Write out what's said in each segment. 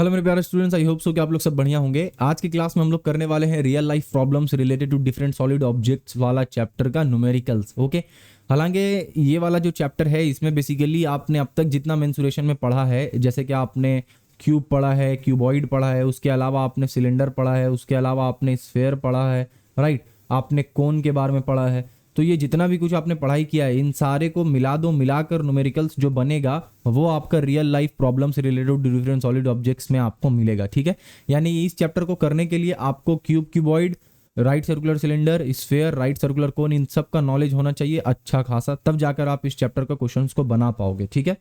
Hello मेरे प्यारे students, I hope so कि आप लोग सब बढ़िया होंगे। आज की क्लास में हम लोग करने वाले हैं real life problems related to different solid objects वाला चैप्टर का न्यूमेरिकल्स। ओके, हालांकि ये वाला जो चैप्टर है इसमें बेसिकली आपने अब तक जितना मेंसुरेशन में पढ़ा है, जैसे कि आपने क्यूब पढ़ा है, क्यूबॉइड पढ़ा है, उसके अलावा आपने सिलेंडर पढ़ा है, उसके अलावा आपने स्फेयर पढ़ा है, राइट, आपने कोन के बारे में पढ़ा है। तो ये जितना भी कुछ आपने पढ़ाई किया है इन सारे को मिला दो, मिलाकर न्यूमेरिकल्स जो बनेगा वो आपका रियल लाइफ प्रॉब्लम से रिलेटेड डिफरेंट सॉलिड ऑब्जेक्ट्स में आपको मिलेगा। ठीक है, यानी इस चैप्टर को करने के लिए आपको cube, cuboid, right circular cylinder, sphere, right circular cone, इन सब का नॉलेज होना चाहिए अच्छा खासा, तब जाकर आप इस चैप्टर का क्वेश्चंस को बना पाओगे। ठीक है,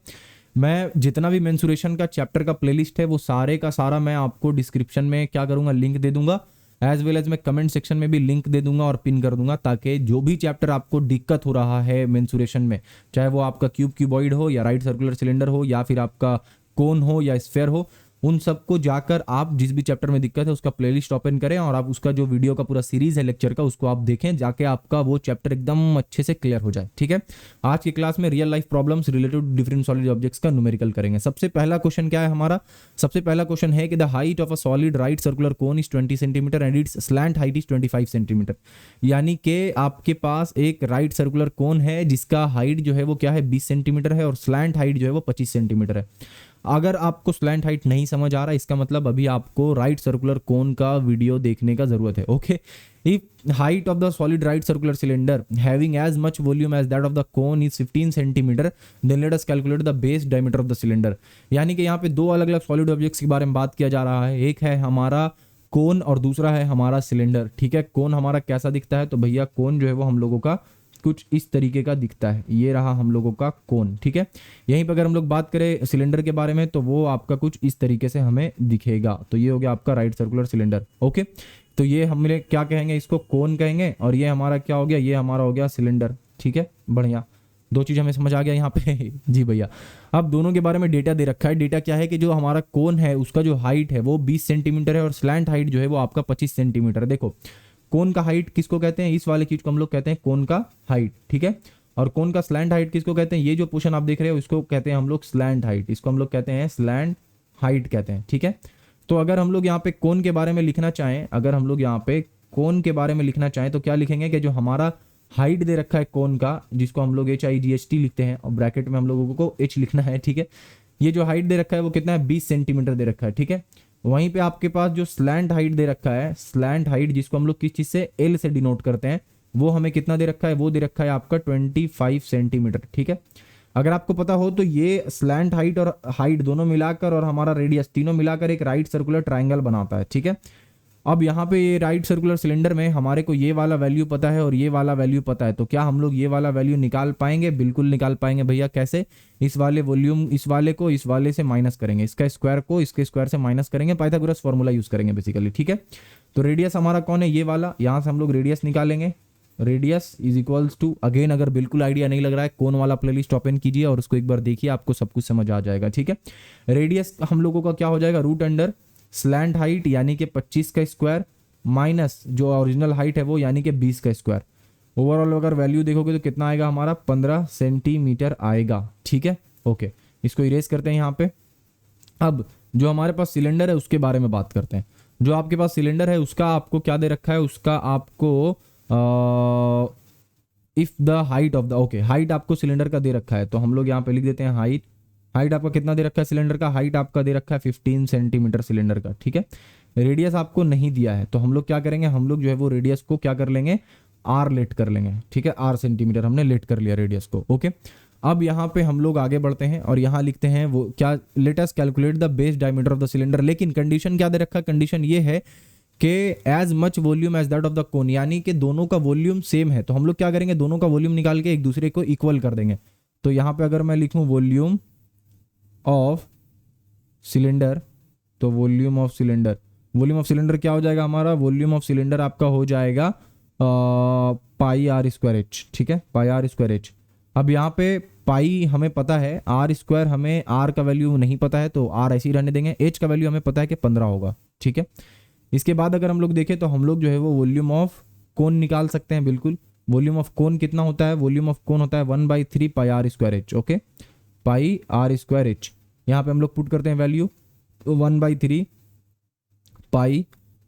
मैं जितना भी मेंसुरेशन का चैप्टर का प्लेलिस्ट है वो सारे का सारा मैं आपको डिस्क्रिप्शन में क्या करूंगा, लिंक दे दूंगा, एज वेल एज मैं कमेंट सेक्शन में भी लिंक दे दूंगा और पिन कर दूंगा, ताकि जो भी चैप्टर आपको दिक्कत हो रहा है मेंसुरेशन में, चाहे वो आपका क्यूब, क्यूबॉइड हो या राइट सर्कुलर सिलेंडर हो या फिर आपका कोन हो या स्फेयर हो, उन सबको जाकर आप जिस भी चैप्टर में दिक्कत है उसका प्लेलिस्ट ओपन करें और आप उसका जो वीडियो का पूरा सीरीज है लेक्चर का उसको आप देखें, जाके आपका वो चैप्टर एकदम अच्छे से क्लियर हो जाए। ठीक है, आज की क्लास में real life problems related different solid objects का न्यूमेरिकल करेंगे। सबसे पहला क्वेश्चन क्या है हमारा? सबसे पहला क्वेश्चन है कि the height of a solid right circular cone is 20 centimetre and it's slant height is 25 centimetre. यानी कि आपके पास एक राइट सर्कुलर कोन है जिसका हाइट जो है वो क्या है, 20 सेंटीमीटर है और स्लैंट हाइट जो है वो 25 सेंटीमीटर है। अगर आपको स्लैंट हाइट नहीं समझ आ रहा, इसका मतलब अभी आपको राइट सर्कुलर कोन का वीडियो देखने का जरूरत है। Okay, if height of the solid right circular cylinder having as much volume as that of the cone is 15 centimetre, then let us calculate the base diameter of the cylinder. यानी कि यहाँ पे दो अलग अलग सॉलिड ऑब्जेक्ट्स के बारे में बात किया जा रहा है, एक है हमारा कोन और दूसरा है हमारा सिलेंडर। ठीक है, कोन हमारा कैसा दिखता है? तो भैया कोन जो है वो हम लोगों का कुछ इस तरीके का दिखता है, ये रहा हम लोगों का कोन। ठीक है, यहीं पर अगर हम लोग बात करें सिलेंडर के बारे में तो वो आपका कुछ इस तरीके से हमें दिखेगा। तो ये हो गया आपका राइट सर्कुलर सिलेंडर। ओके, तो ये हमने क्या कहेंगे, इसको कोन कहेंगे, और ये हमारा क्या हो गया, ये हमारा हो गया सिलेंडर। ठीक है, बढ़िया, दो चीज हमें समझ आ गया यहाँ पे जी भैया। अब दोनों के बारे में डेटा दे रखा है। डेटा क्या है कि जो हमारा कोन है उसका जो हाइट है वो 20 सेंटीमीटर है और स्लैंट हाइट जो है वो आपका 25 सेंटीमीटर है। देखो, कोन का हाइट किसको कहते हैं? इस वाले चीज को हम लोग कहते हैं कोन का हाइट। ठीक है, और कोन का स्लैंट हाइट किसको कहते हैं? ये जो पोर्शन आप देख रहे हो इसको कहते हैं हम लोग स्लैंट हाइट, इसको हम लोग कहते हैं स्लैंट हाइट कहते हैं। ठीक है, तो अगर हम लोग यहाँ पे कोन के बारे में लिखना चाहें, अगर हम लोग यहाँ पे कोन के बारे में लिखना चाहें तो क्या लिखेंगे कि जो हमारा हाइट दे रखा है कोन का, जिसको हम लोग HIGHT लिखते हैं और ब्रैकेट में हम लोगों को H लिखना है। ठीक है, ये जो हाइट दे रखा है वो कितना है? 20 सेंटीमीटर दे रखा है। ठीक है, वहीं पे आपके पास जो स्लैंट हाइट दे रखा है, स्लैंट हाइट जिसको हम लोग किस चीज से, L से डिनोट करते हैं, वो हमें कितना दे रखा है? वो दे रखा है आपका 25 सेंटीमीटर। ठीक है, अगर आपको पता हो तो ये स्लैंट हाइट और हाइट दोनों मिलाकर और हमारा रेडियस तीनों मिलाकर एक राइट सर्कुलर ट्राइंगल बनाता है। ठीक है, अब यहाँ पे ये राइट सर्कुलर सिलेंडर में हमारे को ये वाला वैल्यू पता है और ये वाला वैल्यू पता है, तो क्या हम लोग ये वाला वैल्यू निकाल पाएंगे? बिल्कुल निकाल पाएंगे भैया। कैसे? इस वाले वॉल्यूम, इस वाले को इस वाले से माइनस करेंगे, इसका स्क्वायर को इसके स्क्वायर से माइनस करेंगे, पाइथागोरस फॉर्मूला यूज करेंगे बेसिकली। ठीक है, तो रेडियस हमारा कौन है? ये वाला, यहाँ से हम लोग रेडियस निकालेंगे। Radius is equals to, again अगर बिल्कुल आइडिया नहीं लग रहा है, कोन वाला प्लेलिस्ट ओपन कीजिए और उसको एक बार देखिए, आपको सब कुछ समझ आ जाएगा। ठीक है, रेडियस हम लोगों का क्या हो जाएगा? रूट अंडर स्लैंट हाइट यानी कि 25 का स्क्वायर माइनस जो ओरिजिनल हाइट है वो यानी कि 20 का स्क्वायर। ओवरऑल अगर वैल्यू देखोगे तो कितना आएगा हमारा? 15 सेंटीमीटर आएगा। ठीक है, ओके, इसको इरेज करते हैं यहाँ पे। अब जो हमारे पास सिलेंडर है उसके बारे में बात करते हैं। जो आपके पास सिलेंडर है उसका आपको क्या दे रखा है? उसका आपको if the height of the, okay, height आपको सिलेंडर का दे रखा है तो हम लोग यहाँ पे लिख देते हैं हाइट। हाइट आपका कितना दे रखा है सिलेंडर का? हाइट आपका दे रखा है 15 सेंटीमीटर सिलेंडर का। ठीक है, रेडियस आपको नहीं दिया है तो हम लोग क्या करेंगे, हम लोग जो है वो रेडियस को क्या कर लेंगे? R लेट कर लेंगे। ठीक है, R सेंटीमीटर हमने लेट कर लिया रेडियस को। ओके, अब यहाँ पे हम लोग आगे बढ़ते हैं और यहाँ लिखते हैं वो क्या, let us calculate the base diameter of the cylinder. लेकिन कंडीशन क्या दे रखा है? कंडीशन ये है कि as much volume as that of the cone, यानी कि दोनों का वॉल्यूम सेम है। तो हम लोग क्या करेंगे? दोनों का वॉल्यूम निकाल के एक दूसरे को इक्वल कर देंगे। तो यहाँ पे अगर मैं लिखूं वॉल्यूम ऑफ सिलेंडर, तो volume of cylinder, volume of cylinder क्या हो जाएगा हमारा? वॉल्यूम ऑफ सिलेंडर आपका हो जाएगा पाई आर स्क्वायर एच। ठीक है, पाई आर स्क्वायर एच। अब यहाँ पे पाई हमें पता है, आर स्क्वायर हमें आर का वैल्यू नहीं पता है तो आर ऐसे ही रहने देंगे। एच का वैल्यू हमें पता है कि 15 होगा। ठीक है, इसके बाद अगर हम लोग देखें तो हम लोग जो है वो वॉल्यूम ऑफ कोन निकाल सकते हैं। बिल्कुल, वॉल्यूम ऑफ कोन कितना होता है? वॉल्यूम ऑफ कोन होता है 1/3 pi r square h. Okay, pi r square h, यहाँ पे हम लोग पुट करते हैं value 1/3 pi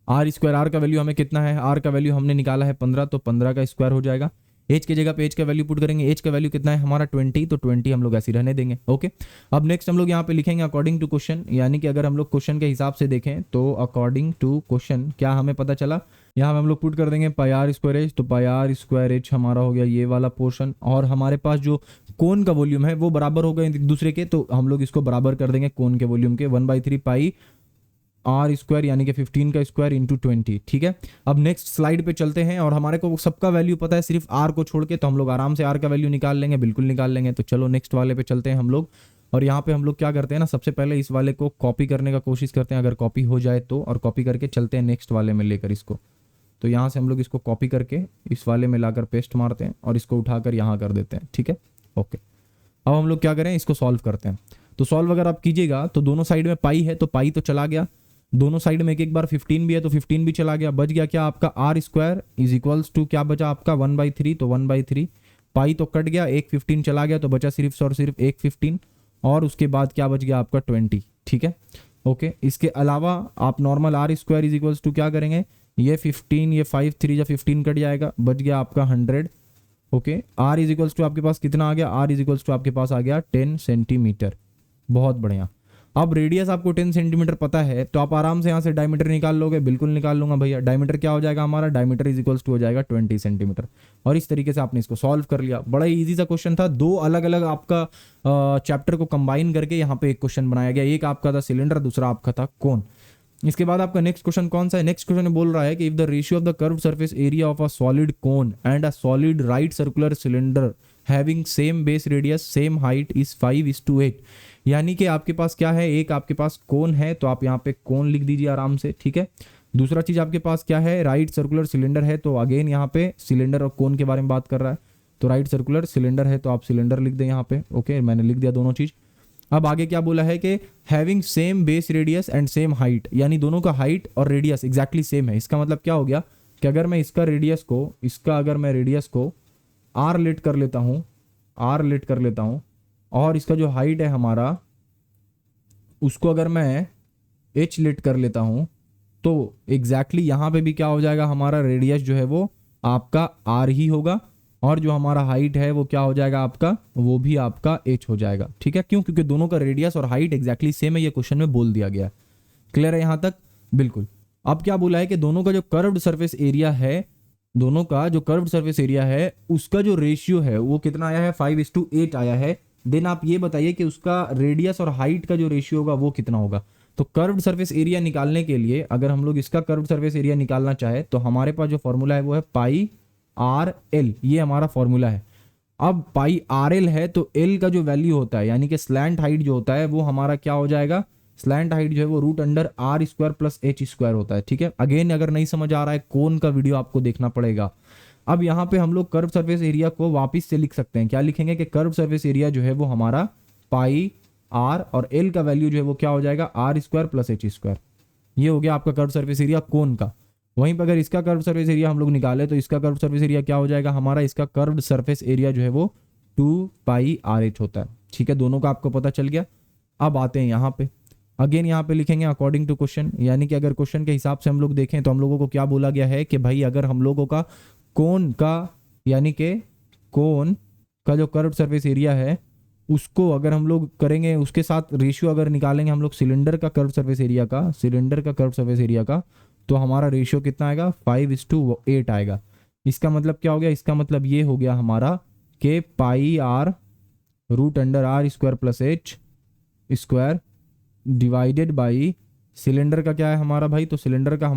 r square. R का वैल्यू हमें कितना है, आर का वैल्यू हमने निकाला है 15, तो 15 का स्क्वायर हो जाएगा। एच की जगह पे एच का वैल्यू पुट करेंगे, एच का वैल्यू कितना है हमारा 20, तो 20 हम लोग ऐसे रहने देंगे। ओके, अब नेक्स्ट हम लोग यहाँ पे लिखेंगे अकॉर्डिंग टू क्वेश्चन, यानी कि अगर हम लोग क्वेश्चन के हिसाब से देखें तो अकॉर्डिंग टू क्वेश्चन क्या हमें पता चला, यहाँ पे हम लोग पुट कर देंगे पाई आर स्क्वायर एच, तो पाई आर स्क्वायर एच हमारा हो गया ये वाला पोर्शन, और हमारे पास जो कोन का वॉल्यूम है वो बराबर हो गए एक दूसरे के, तो हम लोग इसको बराबर कर देंगे कोन के वॉल्यूम के, 1/3 पाई आर स्क्वायर यानी कि 15 का स्क्वायर इंटू 20। ठीक है, अब नेक्स्ट स्लाइड पे चलते हैं, और हमारे को सबका वैल्यू पता है सिर्फ आर को छोड़ के, तो हम लोग आराम से आर का वैल्यू निकाल लेंगे, बिल्कुल निकाल लेंगे। तो चलो नेक्स्ट वाले पे चलते हैं हम लोग, और यहाँ पे हम लोग क्या करते हैं ना, सबसे पहले इस वाले को कॉपी करने का कोशिश करते हैं, अगर कॉपी हो जाए तो, और कॉपी करके चलते हैं नेक्स्ट वाले में लेकर इसको। तो यहाँ से हम लोग इसको कॉपी करके इस वाले में लाकर पेस्ट मारते हैं, और इसको उठाकर यहाँ कर देते हैं। ठीक है, ओके, अब हम लोग क्या करें, इसको सॉल्व करते हैं। तो सॉल्व अगर आप कीजिएगा तो दोनों साइड में पाई है, तो पाई तो चला गया, दोनों साइड में एक एक बार 15 भी है, तो 15 भी चला गया, बच गया क्या आपका r square is equals to क्या बचा आपका 1/3, तो 1/3 पाई तो कट गया, एक 15 चला गया, तो बचा सिर्फ और सिर्फ एक 15, और उसके बाद क्या बच गया आपका 20। ठीक है, ओके, इसके अलावा आप normal r square is equals to क्या करेंगे, ये 15, ये 5 3 या 15 कट जाएगा, बच गया आपका 100। Okay, r is equals to आपके पास कितना आ गया, आर इज इक्वल्स टू आपके पास आ गया 10 सेंटीमीटर। बहुत बढ़िया। अब रेडियस आपको 10 सेंटीमीटर पता है, तो आप आराम से यहाँ से डायमीटर निकाल लोगे, बिल्कुल निकाल लूंगा भैया। डायमीटर क्या हो जाएगा हमारा, डायमीटर इज इक्वल्स टू हो जाएगा 20 सेंटीमीटर। और इस तरीके से आपने इसको सॉल्व कर लिया। बड़ा ही ईजी सा क्वेश्चन था, दो अलग अलग आपका चैप्टर को कंबाइन करके यहाँ पे एक क्वेश्चन बनाया गया। एक आपका था सिलेंडर, दूसरा आपका था कोन। इसके बाद आपका नेक्स्ट क्वेश्चन कौन सा है, नेक्स्ट क्वेश्चन में बोल रहा है कि if the ratio of the curved surface area of a solid cone and a solid right circular cylinder having same base radius same height is 5:8, यानी कि आपके पास क्या है, एक आपके पास कोन है, तो आप यहाँ पे कोन लिख दीजिए आराम से। ठीक है, दूसरा चीज आपके पास क्या है, राइट सर्कुलर सिलेंडर है, तो अगेन यहाँ पे सिलेंडर और कोन के बारे में बात कर रहा है, तो राइट सर्कुलर सिलेंडर है, तो आप सिलेंडर लिख दें यहाँ पे। ओके, मैंने लिख दिया दोनों चीज। अब आगे क्या बोला है कि having same base radius and same height, यानी दोनों का हाइट और रेडियस एग्जैक्टली सेम है। इसका मतलब क्या हो गया कि अगर मैं इसका रेडियस को, अगर मैं रेडियस को आर लेट कर लेता हूँ, और इसका जो हाइट है हमारा उसको अगर मैं एच लेट कर लेता हूँ, तो एग्जैक्टली यहाँ पे भी क्या हो जाएगा, हमारा रेडियस जो है वो आपका आर ही होगा, और जो हमारा हाइट है वो क्या हो जाएगा आपका, वो भी आपका एच हो जाएगा। ठीक है, क्यों, क्योंकि दोनों का रेडियस और हाइट एग्जैक्टली सेम है, ये क्वेश्चन में बोल दिया गया। क्लियर है यहाँ तक, बिल्कुल। अब क्या बोला है कि दोनों का जो कर्व्ड सरफेस एरिया है, दोनों का जो कर्व्ड सरफेस एरिया है उसका जो रेशियो है वो कितना आया है, 5:8 आया है। देन आप ये बताइए कि उसका रेडियस और हाइट का जो रेशियो होगा वो कितना होगा। तो कर्व्ड सरफेस एरिया निकालने के लिए अगर हम लोग इसका कर्व्ड सरफेस एरिया निकालना चाहे तो हमारे पास जो फॉर्मूला है वो है पाई आर एल, ये हमारा फॉर्मूला है। अब पाई आर एल है, तो एल का जो वैल्यू होता है यानी कि स्लैंट हाइट जो होता है वो हमारा क्या हो जाएगा, स्लैंट हाइट जो है वो √r² प्लस h² होता है। ठीक है, अगेन अगर नहीं समझ आ रहा है कोन का वीडियो आपको देखना पड़ेगा। अब यहाँ पे हम लोग कर्व सरफेस एरिया को वापस से लिख सकते हैं। क्या लिखेंगे कि कर्व सरफेस एरिया जो है वो हमारा पाई आर और एल का वैल्यू जो है वो क्या हो जाएगा, r² प्लस h²। ये हो गया आपका कर्व सरफेस एरिया कोन का। वहीं पर अगर इसका कर्व सरफेस एरिया हम लोग निकाले तो इसका कर्व सरफेस एरिया क्या हो जाएगा हमारा, इसका कर्व्ड सरफेस एरिया जो है वो 2πrh होता है। ठीक है, दोनों का आपको पता चल गया। अब आते हैं यहाँ पे, अगेन यहाँ पे लिखेंगे अकॉर्डिंग टू क्वेश्चन, यानी कि अगर क्वेश्चन के हिसाब से हम लोग देखें तो हम लोगों को क्या बोला गया है कि भाई अगर हम लोगों का कोन का, यानी कि कोन का जो कर्व्ड सरफेस एरिया है उसको अगर हम लोग करेंगे, उसके साथ रेशियो अगर निकालेंगे हम लोग सिलेंडर का कर्व्ड सरफेस एरिया का, कर्व्ड सरफेस एरिया का, तो हमारा रेशियो कितना आएगा, 5:8 आएगा। इसका मतलब क्या हो गया, इसका मतलब ये हो गया हमारा के pi r √r² plus h² divided by cylinder का क्या है हमारा भाई, तो सिलेंडर का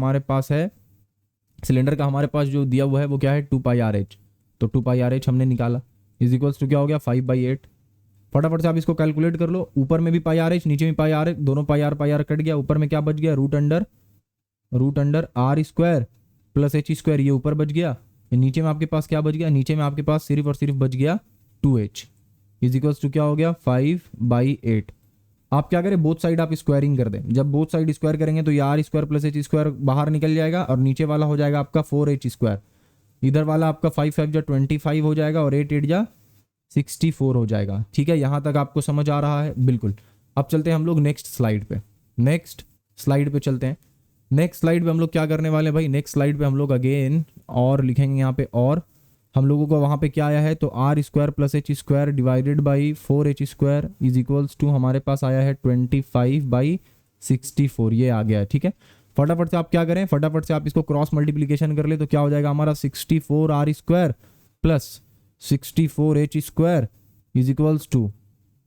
हमारे पास जो दिया हुआ है वो क्या है 2πrh, तो 2πrh हमने निकाला इज इक्वल्स टू क्या हो गया 5/8। फटाफट से आप इसको कैलकुलेट कर लो, ऊपर में भी πrh नीचे में πrh, दोनों पाई कट गया, ऊपर में क्या बच गया √r² प्लस h², ये ऊपर बच गया, नीचे में आपके पास क्या बच गया, नीचे में आपके पास सिर्फ और सिर्फ बच गया 2h इज इक्वल्स टू क्या हो गया 5/8। आप क्या करें, बोथ साइड आप स्क्वायरिंग कर दें। जब बोथ साइड स्क्वायर करेंगे तो ये r² प्लस h² बाहर निकल जाएगा और नीचे वाला हो जाएगा आपका 4h², इधर वाला आपका 5×5 = 25 हो जाएगा और 8×8 = 64 हो जाएगा। ठीक है, यहां तक आपको समझ आ रहा है, बिल्कुल। अब चलते हैं हम लोग नेक्स्ट स्लाइड पे। नेक्स्ट स्लाइड पे चलते हैं। नेक्स्ट स्लाइड पे हम लोग क्या करने वाले हैं भाई, नेक्स्ट स्लाइड पे हम लोग अगेन और लिखेंगे यहाँ पे, और हम लोगों को वहाँ पे क्या आया है, तो r square plus h square divided by 4h square is equals to हमारे पास आया है 25/64, ये आ गया है। ठीक है, फटाफट से आप क्या करें, फटाफट से आप इसको क्रॉस मल्टीप्लीकेशन कर ले तो क्या हो जाएगा हमारा 64r square plus 64h square is equals to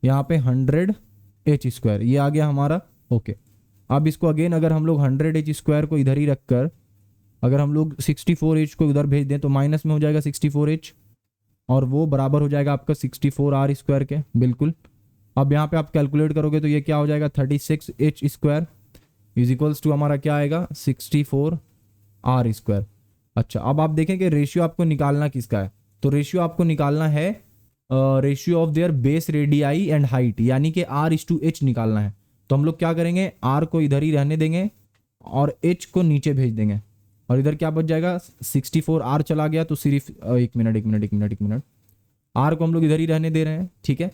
यहाँ पे 100h स्क्वायर, ये आ गया हमारा। ओके, अब इसको अगेन अगर हम लोग 100h स्क्वायर को इधर ही रखकर अगर हम लोग 64h को उधर भेज दें तो माइनस में हो जाएगा 64h और वो बराबर हो जाएगा आपका 64r स्क्वायर के, बिल्कुल। अब यहाँ पे आप कैलकुलेट करोगे तो ये क्या हो जाएगा 36h square is equals to हमारा क्या आएगा 64r स्क्वायर। अच्छा, अब आप देखें कि रेशियो आपको निकालना किसका है, तो रेशियो आपको निकालना है ratio of their base radii and height, यानी कि r/h निकालना है। तो हम लोग क्या करेंगे, r को इधर ही रहने देंगे और h को नीचे भेज देंगे और इधर क्या बच जाएगा 64r चला गया तो सिर्फ एक मिनट r को हम लोग इधर ही रहने दे रहे हैं। ठीक है,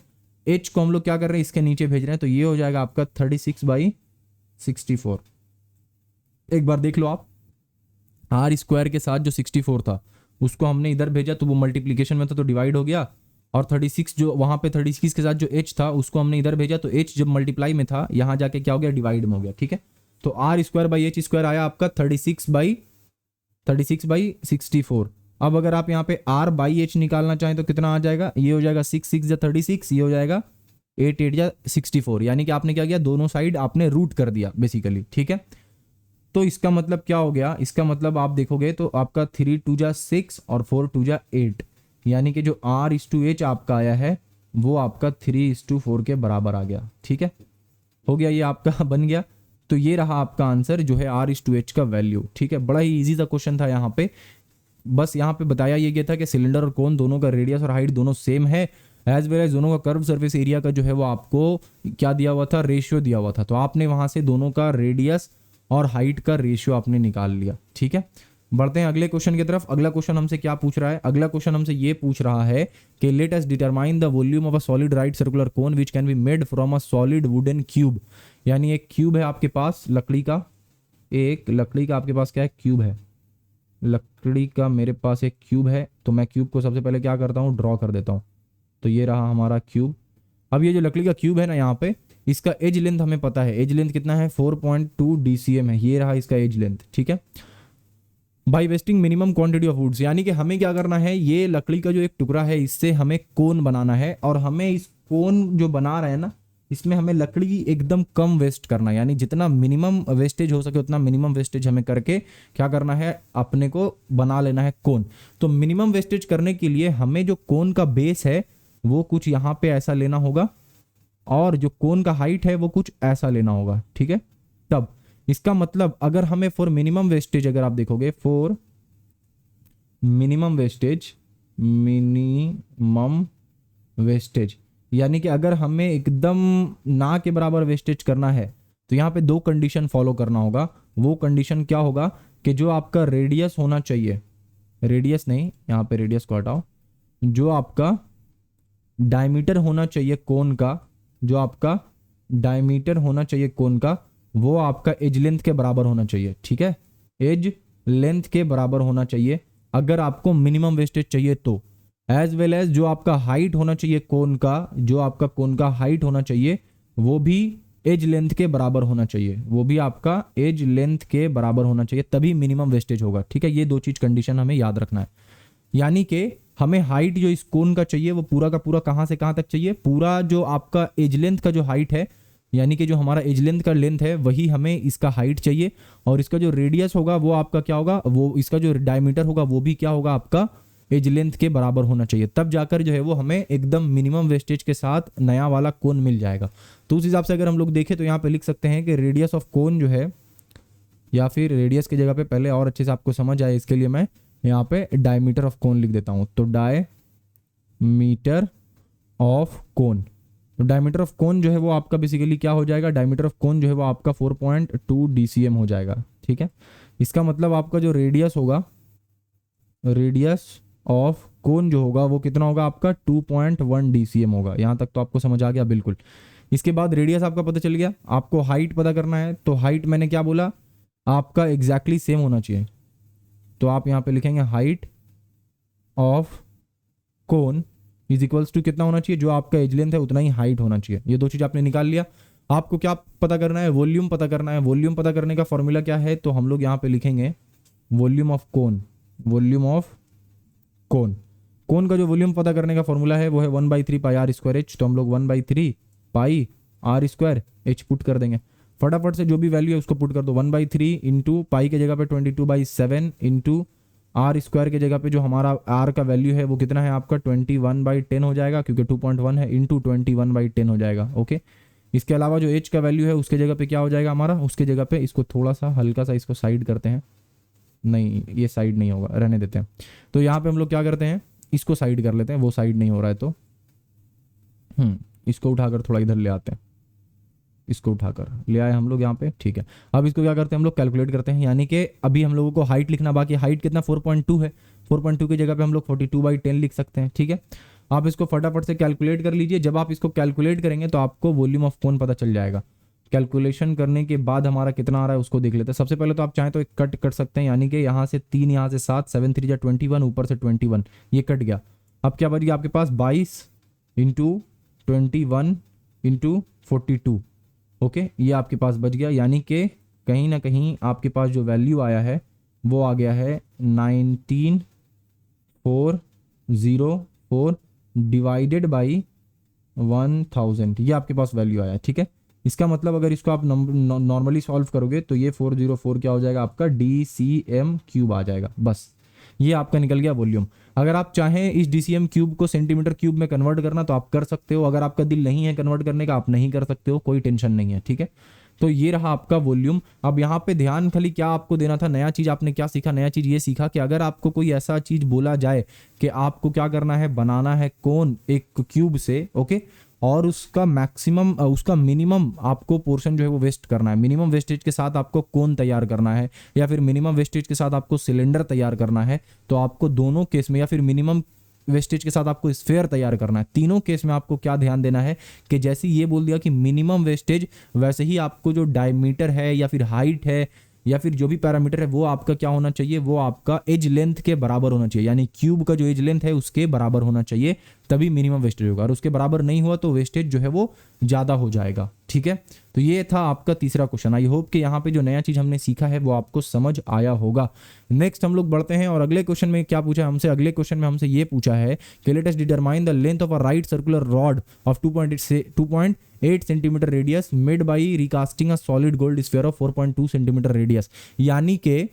h को हम लोग क्या कर रहे हैं इसके नीचे भेज रहे हैं, तो ये हो जाएगा आपका 36/64। एक बार देख लो आप, r स्क्वायर के साथ जो 64 था उसको हमने इधर भेजा तो वो मल्टीप्लीकेशन में था तो डिवाइड हो गया, और 36 जो वहां पे 36 के साथ जो h था उसको हमने इधर भेजा तो h जब मल्टीप्लाई में था यहां जाके क्या हो गया डिवाइड में हो गया। ठीक है, तो r square by H square आया आपका 36/64। अब अगर आप यहाँ पे r बाई एच निकालना चाहें तो कितना आ जाएगा, ये हो जाएगा 6 या 36, ये हो जाएगा 8 या 64, यानी कि आपने क्या किया दोनों साइड आपने रूट कर दिया बेसिकली। ठीक है, तो इसका मतलब क्या हो गया, इसका मतलब आप देखोगे तो आपका 3 2 जा 6 और 4 2 जा 8, यानी कि जो r/h आपका आया है वो आपका 3/4 के बराबर आ गया। ठीक है, हो गया, ये आपका बन गया। तो ये रहा आपका आंसर जो है r/h का वैल्यू। ठीक है, बड़ा ही इजी सा क्वेश्चन था यहाँ पे, बस यहाँ पे बताया ये गया था कि सिलेंडर और कोन दोनों का रेडियस और हाइट दोनों सेम है, एज वेल एज दोनों का कर्व सरफेस एरिया का जो है वो आपको क्या दिया हुआ था, रेशियो दिया हुआ था। तो आपने वहां से दोनों का रेडियस और हाइट का रेशियो आपने निकाल लिया। ठीक है, बढ़ते हैं अगले क्वेश्चन की तरफ। अगला क्वेश्चन हमसे क्या पूछ रहा है, अगला क्वेश्चन हमसे ये पूछ रहा है कि let us determine the volume of a solid right circular cone which can be made from a solid wooden cube. यानी एक क्यूब है आपके पास लकड़ी का, एक लकड़ी का आपके पास क्या है क्यूब है, लकड़ी का मेरे पास एक क्यूब है। तो मैं क्यूब को सबसे पहले क्या करता हूँ ड्रॉ कर देता हूँ, तो ये रहा हमारा क्यूब। अब ये जो लकड़ी का क्यूब है ना यहाँ पे इसका एज लेंथ हमें पता है, एज लेंथ कितना है 4.2 DCM है, ये रहा इसका एज लेंथ। ठीक है, by wasting minimum quantity of woods, यानी कि हमें क्या करना है, ये लकड़ी का जो एक टुकड़ा है इससे हमें कोन बनाना है और हमें इस कोन जो बना रहे हैं ना इसमें हमें लकड़ी एकदम कम वेस्ट करना है, यानी जितना मिनिमम वेस्टेज हो सके उतना मिनिमम वेस्टेज हमें करके क्या करना है अपने को बना लेना है कोन। तो मिनिमम वेस्टेज करने के लिए हमें जो कोन का बेस है वो कुछ यहाँ पे ऐसा लेना होगा और जो कोन का हाइट है वो कुछ ऐसा लेना होगा। ठीक है, तब इसका मतलब अगर हमें फॉर मिनिमम वेस्टेज अगर आप देखोगे फॉर मिनिमम वेस्टेज यानी कि अगर हमें एकदम ना के बराबर वेस्टेज करना है तो यहाँ पे दो कंडीशन फॉलो करना होगा। वो कंडीशन क्या होगा कि जो आपका रेडियस होना चाहिए, रेडियस नहीं यहाँ पे रेडियस को हटाओ, जो आपका डायमीटर होना चाहिए कोन का, जो आपका डायमीटर होना चाहिए कोन का वो आपका एज लेंथ के बराबर होना चाहिए। ठीक है, एज लेंथ के बराबर होना चाहिए अगर आपको मिनिमम वेस्टेज चाहिए तो, एज वेल एज जो आपका हाइट होना चाहिए कोन का, जो आपका कोन का हाइट होना चाहिए वो भी एज लेंथ के बराबर होना चाहिए, वो भी आपका एज लेंथ के बराबर होना चाहिए, तभी मिनिमम वेस्टेज होगा। ठीक है, ये दो चीज कंडीशन हमें याद रखना है। यानी कि हमें हाइट जो इस कोन का चाहिए वो पूरा का पूरा कहां से कहां तक चाहिए, पूरा जो आपका एज लेंथ का जो हाइट है यानी कि जो हमारा एज लेंथ का लेंथ है वही हमें इसका हाइट चाहिए, और इसका जो रेडियस होगा वो आपका क्या होगा, वो इसका जो डायमीटर होगा वो भी क्या होगा आपका एज लेंथ के बराबर होना चाहिए, तब जाकर जो है वो हमें एकदम मिनिमम वेस्टेज के साथ नया वाला कोन मिल जाएगा। तो उस हिसाब से अगर हम लोग देखें तो यहाँ पे लिख सकते हैं कि रेडियस ऑफ कोन जो है, या फिर रेडियस की जगह पे पहले और अच्छे से आपको समझ आए इसके लिए मैं यहाँ पे डायमीटर ऑफ कोन लिख देता हूँ। तो डायमीटर ऑफ कोन, तो डायमीटर ऑफ कोन जो है वो आपका बेसिकली क्या हो जाएगा, डायमीटर ऑफ कोन जो है वो आपका 4.2 DCM हो जाएगा। ठीक है, इसका मतलब आपका जो रेडियस होगा, रेडियस ऑफ कोन जो होगा वो कितना होगा आपका 2.1 DCM होगा। यहाँ तक तो आपको समझ आ गया बिल्कुल। इसके बाद रेडियस आपका पता चल गया, आपको हाइट पता करना है, तो हाइट मैंने क्या बोला, आपका एग्जैक्टली सेम होना चाहिए। तो आप यहाँ पे लिखेंगे height of cone is equals to कितना होना चाहिए, जो आपका एज लेंथ है उतना ही हाइट होना चाहिए। ये दो चीज आपने निकाल लिया। आपको क्या पता करना है, वॉल्यूम पता करना है। वॉल्यूम पता करने का फॉर्मूला क्या है, तो हम लोग यहाँ पे लिखेंगे volume of cone. Volume of cone, cone का जो वॉल्यूम पता करने का फॉर्मूला है वो है 1/3 पाई आर स्क्वायर एच। तो हम लोग 1/3 pi r square H put कर देंगे। फटाफट से जो भी वैल्यू है उसको पुट कर दो। 1/3 इंटू पाई के जगह पे 22/7 इंटू आर स्क्वायर के जगह पे जो हमारा आर का वैल्यू है वो कितना है आपका 21/10 हो जाएगा, क्योंकि 2.1 है, इंटू 21/10 हो जाएगा। ओके, इसके अलावा जो एच का वैल्यू है उसके जगह पे क्या हो जाएगा हमारा, उसके जगह पे इसको थोड़ा सा हल्का सा इसको साइड करते हैं, नहीं ये साइड नहीं होगा, रहने देते हैं। तो यहाँ पे हम लोग क्या करते हैं, इसको साइड कर लेते हैं, वो साइड नहीं हो रहा है तो इसको उठाकर थोड़ा इधर ले आते हैं, इसको उठाकर ले आए हम लोग यहाँ पे, ठीक है। अब इसको क्या करते हैं हम लोग कैलकुलेट करते हैं, यानी कि अभी हम लोगों को हाइट लिखना बाकी, हाइट कितना 4.2 है, 4.2 की जगह पे हम लोग 42/10 लिख सकते हैं, ठीक है। आप इसको फटाफट से कैलकुलेट कर लीजिए। जब आप इसको कैलकुलेट करेंगे तो आपको वॉल्यूम ऑफ कोन पता चल जाएगा। कैलकुलेशन करने के बाद हमारा कितना आ रहा है उसको देख लेते हैं। सबसे पहले तो आप चाहें तो एक कट कर सकते हैं, यानी कि यहाँ से 3, यहाँ से 7, 7 3 जा 21, ऊपर से 21, ये कट गया। अब क्या बच गया आपके पास 22 इंटू 21 इंटू 42। ओके, ये आपके पास बच गया, यानी कि कहीं ना कहीं आपके पास जो वैल्यू आया है वो आ गया है 19404 डिवाइडेड बाई 1000, ये आपके पास वैल्यू आया, ठीक है। इसका मतलब अगर इसको आप नॉर्मली सॉल्व करोगे तो ये 404 क्या हो जाएगा आपका DCM क्यूब आ जाएगा, बस ये आपका निकल गया वॉल्यूम। अगर आप चाहें इस DCM क्यूब को सेंटीमीटर क्यूब में कन्वर्ट करना तो आप कर सकते हो, अगर आपका दिल नहीं है कन्वर्ट करने का आप नहीं कर सकते हो, कोई टेंशन नहीं है, ठीक है। तो ये रहा आपका वॉल्यूम। अब यहाँ पे ध्यान खाली क्या आपको देना था, नया चीज आपने क्या सीखा, नया चीज ये सीखा कि अगर आपको कोई ऐसा चीज बोला जाए कि आपको क्या करना है, बनाना है कोन एक क्यूब से, ओके, और उसका मैक्सिमम उसका मिनिमम आपको पोर्शन जो है वो वेस्ट करना है, मिनिमम वेस्टेज के साथ आपको कोन तैयार करना है, या फिर मिनिमम वेस्टेज के साथ आपको सिलेंडर तैयार करना है, तो आपको दोनों केस में, या फिर मिनिमम वेस्टेज के साथ आपको स्फेयर तैयार करना है, तीनों केस में आपको क्या ध्यान देना है कि जैसे ये बोल दिया कि मिनिमम वेस्टेज, वैसे ही आपको जो डायमीटर है या फिर हाइट है या फिर जो भी पैरामीटर है वो आपका क्या होना चाहिए, वो आपका एज लेंथ के बराबर होना चाहिए, यानी क्यूब का जो एज लेंथ है उसके बराबर होना चाहिए, तभी मिनिमम वेस्टेज होगा। और उसके बराबर नहीं हुआ तो वेस्टेज जो है वो ज़्यादा हो जाएगा, ठीक है। तो ये था आपका तीसरा क्वेश्चन। आई होप कि यहाँ पे जो नया चीज़ हमने सीखा है वो आपको समझ आया होगा। नेक्स्ट हम लोग बढ़ते हैं और अगले क्वेश्चन में क्या पूछा हमसे, अगले क्वेश्चन में हमसे ये पूछा है कि let us determine the length of a right circular rod of 2.8 centimetre radius made by recasting a solid gold sphere of 4.2 centimetre radius. यानी कि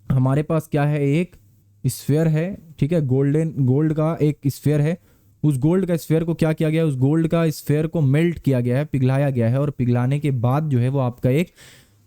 हमारे पास क्या है, एक स्फीयर है, ठीक है, गोल्ड का एक स्फीयर है। उस गोल्ड का स्फीयर को क्या किया गया है, उस गोल्ड का स्फीयर को मेल्ट किया गया है, पिघलाया गया है, और पिघलाने के बाद जो है वो आपका एक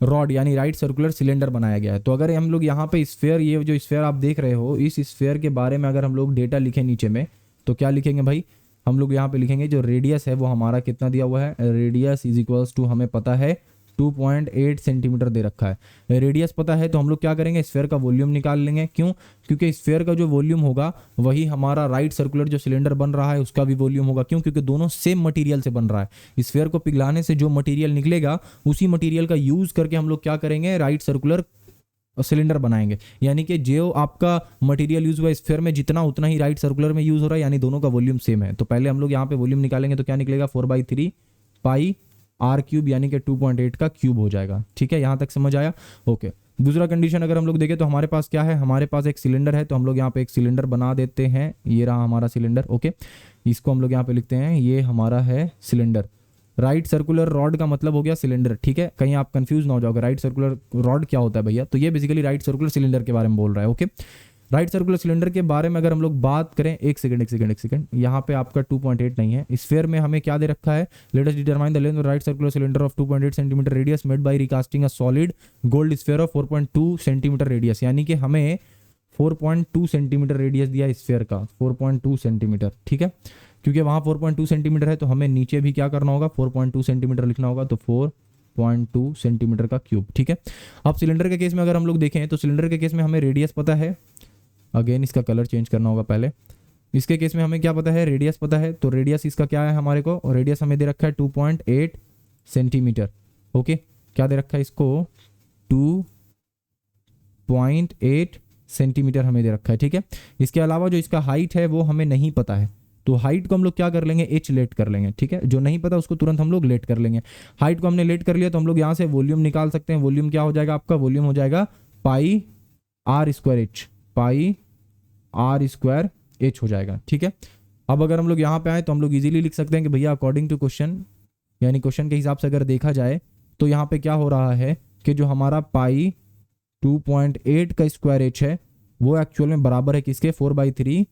रॉड यानी राइट सर्कुलर सिलेंडर बनाया गया है। तो अगर हम लोग यहाँ पे स्फीयर, ये जो स्फीयर आप देख रहे हो, इस स्फीयर के बारे में अगर हम लोग डेटा लिखें नीचे में तो क्या लिखेंगे भाई, हम लोग यहाँ पे लिखेंगे जो रेडियस है वो हमारा कितना दिया हुआ है, रेडियस इज इक्वल्स टू हमें पता है 2.8 सेंटीमीटर दे रखा है। रेडियस पता है तो हम लोग क्या करेंगे, स्फीयर का वॉल्यूम निकाल लेंगे। क्यों? क्योंकि स्फीयर का जो वॉल्यूम होगा वही हमारा राइट सर्कुलर जो सिलेंडर बन रहा है उसका भी वॉल्यूम होगा। क्यों? क्योंकि दोनों सेम मटेरियल से बन रहा है। स्फीयर को पिघलाने से जो मटेरियल निकलेगा उसी मटेरियल का यूज करके हम लोग क्या करेंगे, राइट सर्कुलर सिलेंडर बनाएंगे। यानी कि जो आपका मटेरियल यूज हुआ स्फीयर में जितना उतना ही राइट सर्कुलर में यूज हो रहा है, यानी दोनों का वॉल्यूम सेम है। तो पहले हम लोग यहाँ पे वॉल्यूम निकालेंगे तो क्या निकलेगा, 4/3 पाई आर क्यूब, यानी कि 2.8 का क्यूब हो जाएगा। ठीक है, यहाँ तक समझ आया? ओके। दूसरा कंडीशन अगर हम लोग देखें तो हमारे पास क्या है, हमारे पास एक सिलेंडर है, तो हम लोग यहाँ पे एक सिलेंडर बना देते हैं। ये रहा हमारा सिलेंडर। ओके, इसको हम लोग यहाँ पे लिखते हैं, ये हमारा है सिलेंडर। राइट सर्कुलर रॉड का मतलब हो गया सिलेंडर। ठीक है, कहीं आप कंफ्यूज ना हो जाओगे, राइट सर्कुलर रॉड क्या होता है भैया, तो ये बेसिकली राइट सर्कुलर सिलेंडर के बारे में बोल रहा है। ओके, राइट सर्कुलर सिलेंडर के बारे में अगर हम लोग बात करें, एक सेकंड, यहाँ पे आपका 2.8 नहीं है। स्फीयर में हमें क्या दे रखा है, let us determine the length of right circular cylinder of 2.8 centimetre radius made by recasting a solid gold sphere of 4.2 centimetre radius. यानी कि हमें 4.2 सेंटीमीटर रेडियस दिया स्फीयर का, 4.2 सेंटीमीटर। ठीक है, क्योंकि वहाँ 4.2 सेंटीमीटर है तो हमें नीचे भी क्या करना होगा, 4.2 सेंटीमीटर लिखना होगा, तो 4.2 सेंटीमीटर का क्यूब। ठीक है, अब सिलेंडर के केस में अगर हम लोग देखें तो सिलेंडर के केस में हमें रेडियस पता है। अगेन इसका कलर चेंज करना होगा पहले। इसके केस में हमें क्या पता है, रेडियस पता है, तो रेडियस इसका क्या है हमारे को, और रेडियस हमें दे रखा है 2.8 सेंटीमीटर। ओके, क्या दे रखा है इसको, 2.8 सेंटीमीटर हमें दे रखा है, ठीक है। इसके अलावा जो इसका हाइट है वो हमें नहीं पता है, तो हाइट को हम लोग क्या कर लेंगे, एच लेट कर लेंगे, ठीक है। जो नहीं पता उसको तुरंत हम लोग लेट कर लेंगे। हाइट को हमने लेट कर लिया तो हम लोग यहाँ से वॉल्यूम निकाल सकते हैं। वॉल्यूम क्या हो जाएगा आपका, वॉल्यूम हो जाएगा pi r square h, pi r square h हो जाएगा, ठीक है। अब अगर हम लोग यहाँ पे आए तो हम लोग इजीली लिख सकते हैं कि भैया अकॉर्डिंग टू क्वेश्चन, यानी क्वेश्चन के हिसाब से अगर देखा जाए तो यहाँ पे क्या हो रहा है कि जो हमारा पाई 2.8 का स्क्वायर एच है वो एक्चुअल में बराबर है किसके, 4/3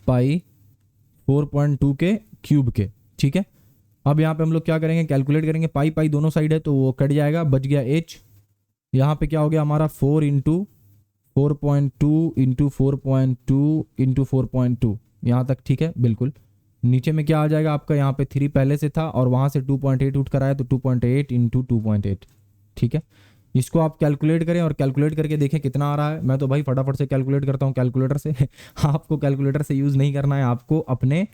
पाई 4.2 के क्यूब के, ठीक है। अब यहाँ पे हम लोग क्या करेंगे, कैलकुलेट करेंगे, पाई पाई दोनों साइड है तो वो कट जाएगा, बच गया एच। यहाँ पे क्या हो गया हमारा 4 इंटू 4.2 इंटू 4.2 इंटू 4.2, यहाँ तक ठीक है बिल्कुल। नीचे में क्या आ जाएगा आपका, यहाँ पे 3 पहले से था और वहाँ से 2.8 उठ कर आया तो 2.8 इंटू 2.8, ठीक है। इसको आप कैलकुलेट करें और कैलकुलेट करके देखें कितना आ रहा है। मैं तो भाई फटाफट से कैलकुलेट करता हूँ कैलकुलेटर से आपको कैलकुलेटर से यूज़ नहीं करना है, आपको अपने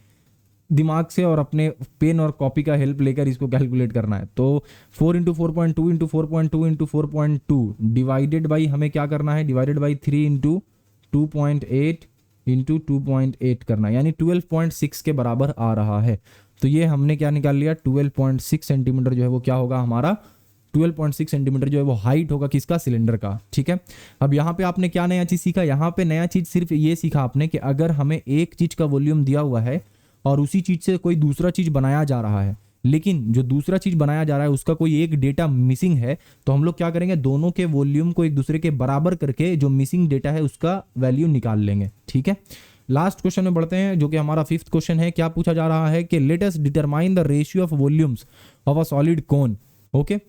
दिमाग से और अपने पेन और कॉपी का हेल्प लेकर इसको कैलकुलेट करना है। तो 4 into 4.2 into 4.2 into 4.2 divided by हमें क्या करना है, डिवाइडेड बाई 3 इंटू 2.8 इंटू 2.8 करना है, यानी 12.6 के बराबर आ रहा है। तो ये हमने क्या निकाल लिया, 12.6 सेंटीमीटर जो है वो क्या होगा हमारा, 12.6 सेंटीमीटर जो है वो हाइट होगा किसका, सिलेंडर का, ठीक है। अब यहाँ पे आपने क्या नया चीज़ सीखा, यहाँ पे नया चीज़ सिर्फ ये सीखा आपने कि अगर हमें एक चीज़ का वॉल्यूम दिया हुआ है और उसी चीज़ से कोई दूसरा चीज़ बनाया जा रहा है, लेकिन जो दूसरा चीज़ बनाया जा रहा है उसका कोई एक डेटा मिसिंग है, तो हम लोग क्या करेंगे, दोनों के वॉल्यूम को एक दूसरे के बराबर करके जो मिसिंग डेटा है उसका वैल्यू निकाल लेंगे, ठीक है। लास्ट क्वेश्चन में बढ़ते हैं जो कि हमारा 5th क्वेश्चन है। क्या पूछा जा रहा है कि let us determine the ratio of volumes of a solid cone, okay,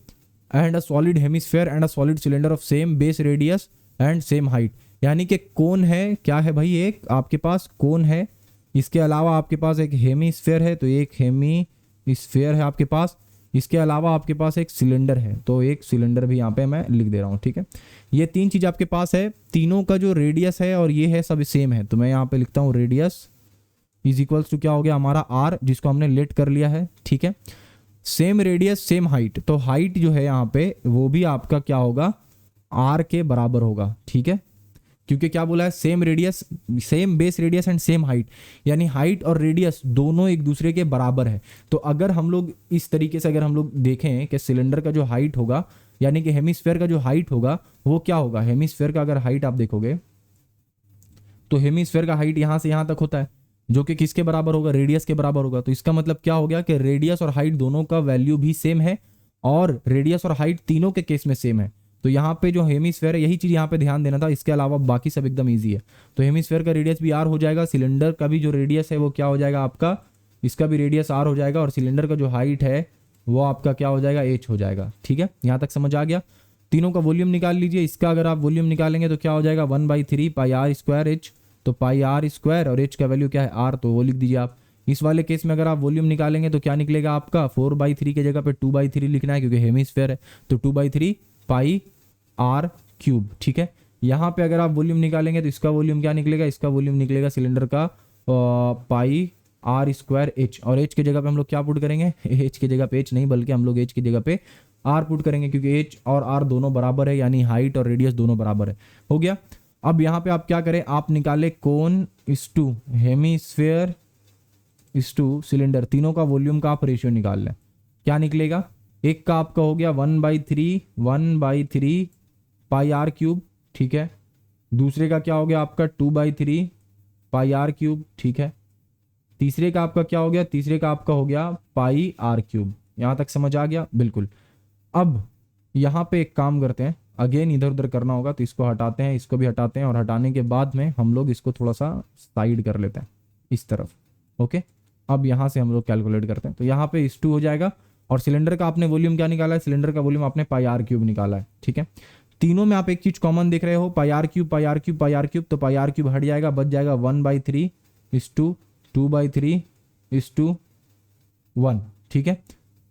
and a solid hemisphere and a solid cylinder of same base radius and same height. यानी कि कोन है, क्या है भाई, एक आपके पास कोन है, इसके अलावा आपके पास एक हेमिस्फेयर है, तो एक हेमिस्फेयर है आपके पास, इसके अलावा आपके पास एक सिलेंडर है, तो एक सिलेंडर भी यहाँ पे मैं लिख दे रहा हूँ, ठीक है। ये 3 चीज़ आपके पास है, तीनों का जो रेडियस है और ये है सब सेम है, तो मैं यहाँ पे लिखता हूँ रेडियस इज इक्वल्स टू क्या हो गया हमारा आर, जिसको हमने लेट कर लिया है, ठीक है। सेम रेडियस सेम हाइट, तो हाइट जो है यहाँ पे वो भी आपका क्या होगा, आर के बराबर होगा, ठीक है। क्योंकि क्या बोला है, same radius, same base radius and same height, यानी हाइट और रेडियस दोनों एक दूसरे के बराबर है। तो अगर हम लोग इस तरीके से अगर हम लोग देखें कि सिलेंडर का जो हाइट होगा, यानी कि हेमिस्फेयर का जो हाइट होगा वो क्या होगा, हेमिस्फेयर का अगर हाइट आप देखोगे तो हेमिस्फेयर का हाइट यहाँ से यहाँ तक होता है, जो कि किसके बराबर होगा, रेडियस के बराबर होगा। तो इसका मतलब क्या हो गया कि रेडियस और हाइट दोनों का वैल्यू भी सेम है और रेडियस और हाइट तीनों के केस में सेम है। तो यहाँ पे जो हेमिस्फेयर है, यही चीज़ यहाँ पे ध्यान देना था, इसके अलावा बाकी सब एकदम ईजी है। तो हेमिस्फेयर का रेडियस भी आर हो जाएगा, सिलेंडर का भी जो रेडियस है वो क्या हो जाएगा आपका, इसका भी रेडियस आर हो जाएगा, और सिलेंडर का जो हाइट है वो आपका क्या हो जाएगा, एच हो जाएगा, ठीक है। यहाँ तक समझ आ गया। तीनों का वॉल्यूम निकाल लीजिए। इसका अगर आप वॉल्यूम निकालेंगे तो क्या हो जाएगा, 1/3 पाई आर स्क्वायर एच, तो पाई आर स्क्वायर और एच का वैल्यू क्या है आर, तो वो लिख दीजिए आप। इस वाले केस में अगर आप वॉल्यूम निकालेंगे तो क्या निकलेगा आपका, 4/3 की जगह पे 2/3 लिखना है क्योंकि हेमिस्फेयर है, तो 2/3 पाई आर क्यूब, ठीक है। यहाँ पे अगर आप वॉल्यूम निकालेंगे तो इसका वॉल्यूम क्या निकलेगा, इसका वॉल्यूम निकलेगा सिलेंडर का पाई आर स्क्वायर एच, और एच की जगह पे हम लोग क्या पुट करेंगे, एच की जगह पे एच नहीं बल्कि हम लोग एच की जगह पे आर पुट करेंगे, क्योंकि एच और आर दोनों बराबर है, यानी हाइट और रेडियस दोनों बराबर है। हो गया। अब यहाँ पे आप क्या करें, आप निकाले कोन इस टू हेमिस्फेयर इस टू सिलेंडर, तीनों का वॉल्यूम का आप रेशियो निकाल लें। क्या निकलेगा, एक का आपका हो गया 1/3 पाई आर क्यूब, ठीक है। दूसरे का क्या हो गया आपका 2/3 पाई आर क्यूब, ठीक है। तीसरे का आपका क्या हो गया, तीसरे का आपका हो गया पाई आर क्यूब। यहाँ तक समझ आ गया, बिल्कुल। अब यहाँ पे एक काम करते हैं, अगेन इधर उधर करना होगा तो इसको हटाते हैं, इसको भी हटाते हैं, और हटाने के बाद में हम लोग इसको थोड़ा सा साइड कर लेते हैं इस तरफ, ओके। अब यहाँ से हम लोग कैलकुलेट करते हैं, तो यहाँ पे इस 2 हो जाएगा, और सिलेंडर का आपने वॉल्यूम क्या निकाला है, सिलेंडर का वॉल्यूम आपने पाई आर क्यूब निकाला है, ठीक है। तीनों में आप एक चीज कॉमन देख रहे हो, pi r cube pi r cube pi r cube, तो पाई आर क्यूब हट जाएगा, बच जाएगा 1/3 इस टू 2/3 इस टू 1, ठीक है।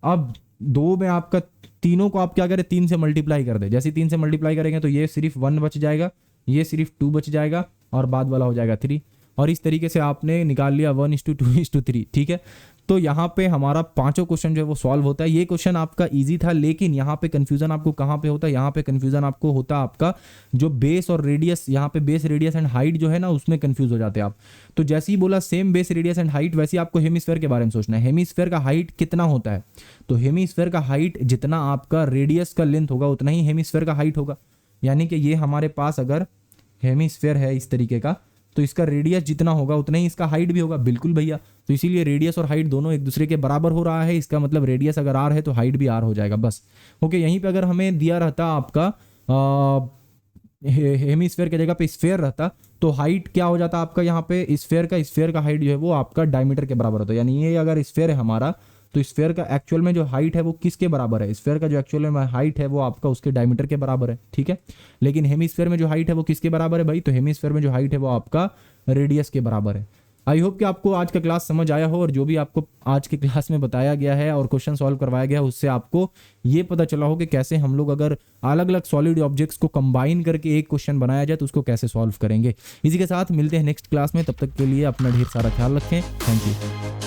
अब 2 में आपका तीनों को आप क्या करें, 3 से मल्टीप्लाई कर दे। जैसे 3 से मल्टीप्लाई करेंगे तो ये सिर्फ 1 बच जाएगा, ये सिर्फ 2 बच जाएगा, और बाद वाला हो जाएगा 3। और इस तरीके से आपने निकाल लिया 1:2:3, ठीक है। तो यहाँ पे हमारा पांचों क्वेश्चन जो है वो सॉल्व होता है। ये क्वेश्चन आपका इजी था, लेकिन यहाँ पे कंफ्यूजन आपको कहाँ पे होता है, यहाँ पे कंफ्यूजन आपको होता है आपका जो बेस और रेडियस, यहाँ पे बेस रेडियस एंड हाइट जो है ना, उसमें कंफ्यूज हो जाते हैं आप। तो जैसे ही बोला same base radius and height, वैसे ही आपको हेमिस्फेयर के बारे में सोचना है। हेमिस्फेयर का हाइट कितना होता है, तो हेमिस्फेयर का हाइट जितना आपका रेडियस का लेंथ होगा उतना ही हेमिस्फेयर का हाइट होगा। यानी कि ये हमारे पास अगर हेमिस्फेयर है इस तरीके का, तो इसका रेडियस जितना होगा उतना ही इसका हाइट भी होगा। बिल्कुल भैया, तो इसीलिए रेडियस और हाइट दोनों एक दूसरे के बराबर हो रहा है। इसका मतलब रेडियस अगर आर है तो हाइट भी आर हो जाएगा, बस। ओके, यहीं पे अगर हमें दिया रहता आपका हेमिस्फेयर की जगह पे स्फेयर रहता, तो हाइट क्या हो जाता आपका यहाँ पे, स्फेयर का हाइट जो है वो आपका डायमीटर के बराबर होता है। यानी ये अगर स्फेयर है हमारा, तो स्फेयर का एक्चुअल में जो हाइट है वो किसके बराबर है, स्फेयर का जो एक्चुअल में हाइट है वो आपका उसके डायमीटर के बराबर है, ठीक है। लेकिन हेमिस्फेयर में जो हाइट है वो किसके बराबर है भाई, तो हेमिस्फेयर में जो हाइट है वो आपका रेडियस के बराबर है। आई होप कि आपको आज का क्लास समझ आया हो, और जो भी आपको आज के क्लास में बताया गया है और क्वेश्चन सॉल्व करवाया गया है, उससे आपको ये पता चला हो कि कैसे हम लोग अगर अलग अलग सॉलिड ऑब्जेक्ट्स को कंबाइन करके एक क्वेश्चन बनाया जाए तो उसको कैसे सॉल्व करेंगे। इसी के साथ मिलते हैं नेक्स्ट क्लास में, तब तक के लिए अपना ढेर सारा ख्याल रखें। Thank you.